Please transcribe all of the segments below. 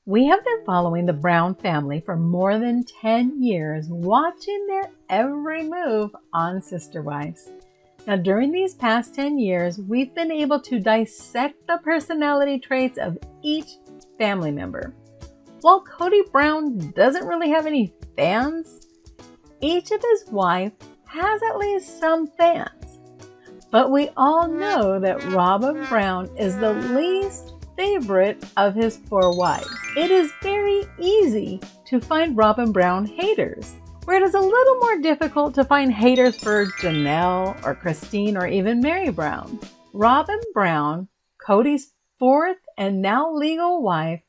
We have been following the Brown family for more than 10 years, watching their every move on Sister Wives. Now, during these past 10 years, we've been able to dissect the personality traits of each family member. While Kody Brown doesn't really have any fans, each of his wives has at least some fans. But we all know that Robyn Brown is the least favorite of his 4 wives. It is very easy to find Robyn Brown haters, where it is a little more difficult to find haters for Janelle or Christine or even Meri Brown. Robyn Brown, Kody's 4th and now legal wife,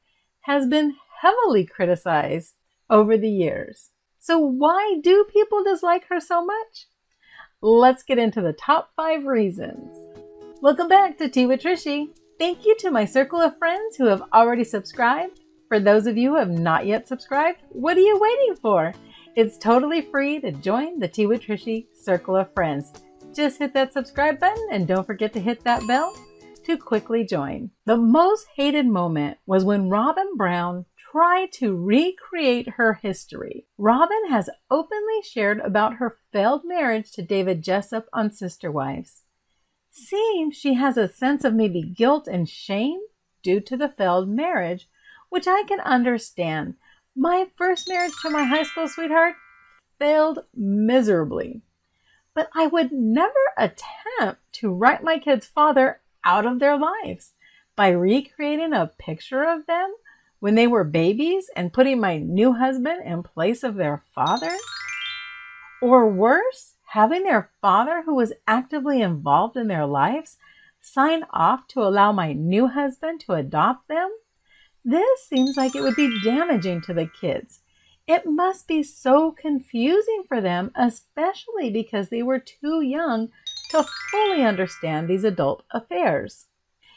has been heavily criticized over the years. So why do people dislike her so much? Let's get into the top 5 reasons. Welcome back to Tea with Trishy. Thank you to my circle of friends who have already subscribed. For those of you who have not yet subscribed, what are you waiting for? It's totally free to join the Tea with Trishy circle of friends. Just hit that subscribe button and don't forget to hit that bell to quickly join. The most hated moment was when Robyn Brown tried to recreate her history. Robyn has openly shared about her failed marriage to David Jessup on Sister Wives. Seems she has a sense of maybe guilt and shame due to the failed marriage, which I can understand. My first marriage to my high school sweetheart failed miserably, but I would never attempt to write my kid's father out of their lives by recreating a picture of them when they were babies and putting my new husband in place of their father. Or worse, having their father, who was actively involved in their lives, sign off to allow my new husband to adopt them. This seems like it would be damaging to the kids. It must be so confusing for them, especially because they were too young to fully understand these adult affairs.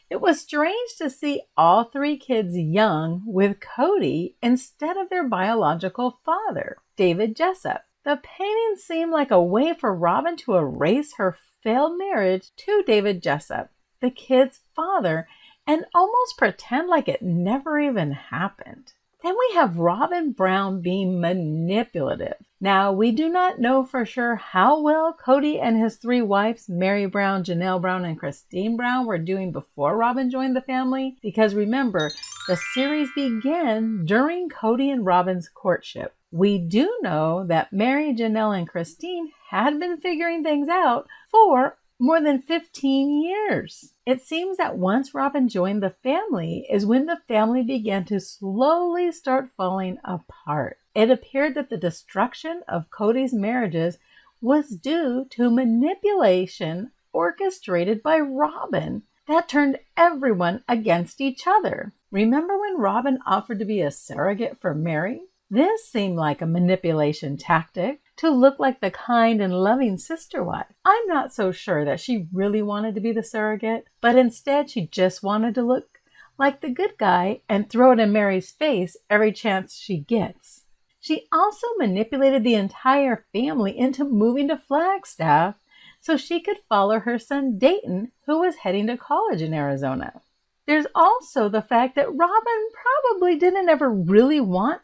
It was strange to see all 3 kids young with Kody instead of their biological father, David Jessup. The painting seemed like a way for Robyn to erase her failed marriage to David Jessup, the kid's father, and almost pretend like it never even happened. Then we have Robyn Brown being manipulative. Now, we do not know for sure how well Kody and his 3 wives, Meri Brown, Janelle Brown, and Christine Brown, were doing before Robyn joined the family, because remember, the series began during Kody and Robyn's courtship. We do know that Meri, Janelle, and Christine had been figuring things out for more than 15 years. It seems that once Robyn joined the family is when the family began to slowly start falling apart. It appeared that the destruction of Kody's marriages was due to manipulation orchestrated by Robyn that turned everyone against each other. Remember when Robyn offered to be a surrogate for Meri? This seemed like a manipulation tactic to look like the kind and loving sister wife. I'm not so sure that she really wanted to be the surrogate, but instead she just wanted to look like the good guy and throw it in Meri's face every chance she gets. She also manipulated the entire family into moving to Flagstaff so she could follow her son Dayton, who was heading to college in Arizona. There's also the fact that Robyn probably didn't ever really want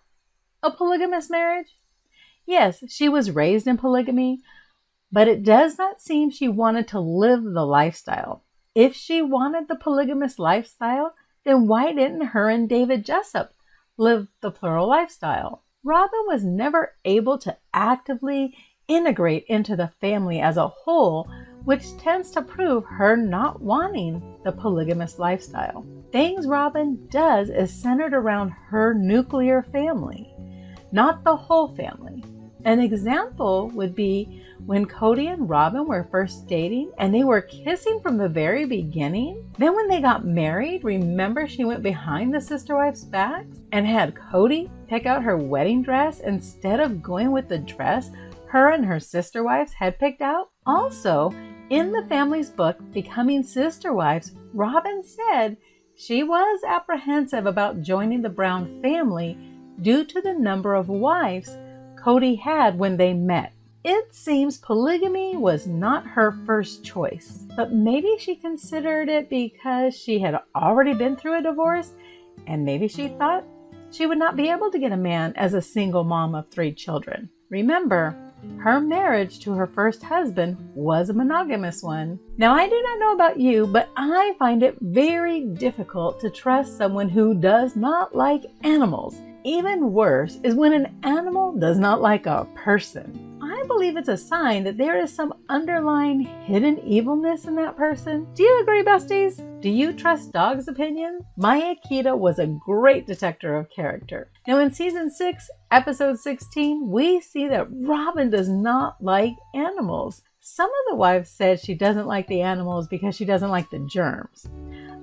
a polygamous marriage. Yes, she was raised in polygamy, but it does not seem she wanted to live the lifestyle. If she wanted the polygamous lifestyle, then why didn't her and David Jessup live the plural lifestyle? Robyn was never able to actively integrate into the family as a whole, which tends to prove her not wanting the polygamous lifestyle. Things Robyn does is centered around her nuclear family, not the whole family. An example would be when Kody and Robyn were first dating and they were kissing from the very beginning. Then when they got married, remember she went behind the sister wives' backs and had Kody pick out her wedding dress instead of going with the dress her and her sister wives had picked out? Also, in the family's book, Becoming Sister Wives, Robyn said she was apprehensive about joining the Brown family due to the number of wives Kody had when they met. It seems polygamy was not her first choice, but maybe she considered it because she had already been through a divorce, and maybe she thought she would not be able to get a man as a single mom of 3 children. Remember, her marriage to her first husband was a monogamous one. Now, I do not know about you, but I find it very difficult to trust someone who does not like animals. Even worse is when an animal does not like a person. I believe it's a sign that there is some underlying hidden evilness in that person. Do you agree, besties? Do you trust dogs' opinions? My Akita was a great detector of character. Now in season 6, episode 16, we see that Robyn does not like animals. Some of the wives said she doesn't like the animals because she doesn't like the germs.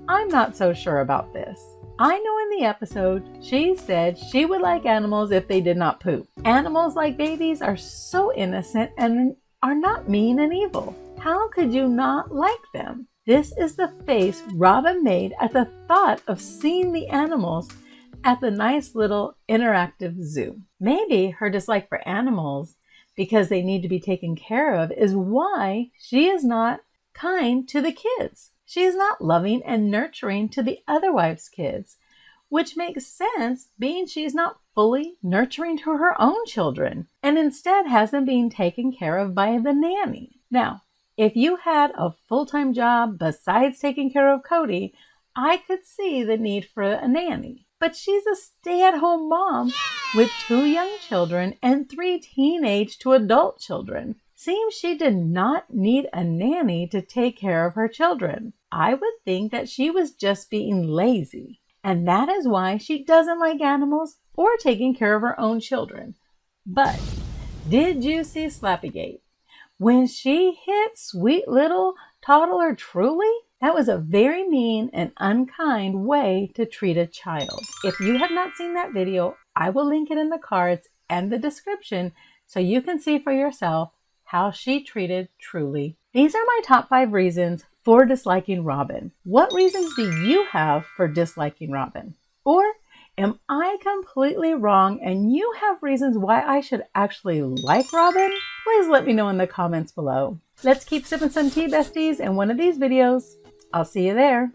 I'm not so sure about this. I know in the episode, she said she would like animals if they did not poop. Animals like babies are so innocent and are not mean and evil. How could you not like them? This is the face Robyn made at the thought of seeing the animals at the nice little interactive zoo. Maybe her dislike for animals, because they need to be taken care of, is why she is not kind to the kids. She is not loving and nurturing to the other wife's kids, which makes sense being she is not fully nurturing to her own children and instead has them being taken care of by the nanny. Now, if you had a full-time job besides taking care of Cody, I could see the need for a nanny. But she's a stay-at-home mom with 2 young children and 3 teenage to adult children. Seems she did not need a nanny to take care of her children. I would think that she was just being lazy, and that is why she doesn't like animals or taking care of her own children. But did you see Slappy Gate? When she hit sweet little toddler Truly, that was a very mean and unkind way to treat a child. If you have not seen that video, I will link it in the cards and the description so you can see for yourself how she treated Truly. These are my top 5 reasons for disliking Robyn. What reasons do you have for disliking Robyn? Or am I completely wrong and you have reasons why I should actually like Robyn? Please let me know in the comments below. Let's keep sipping some tea, besties, in one of these videos. I'll see you there.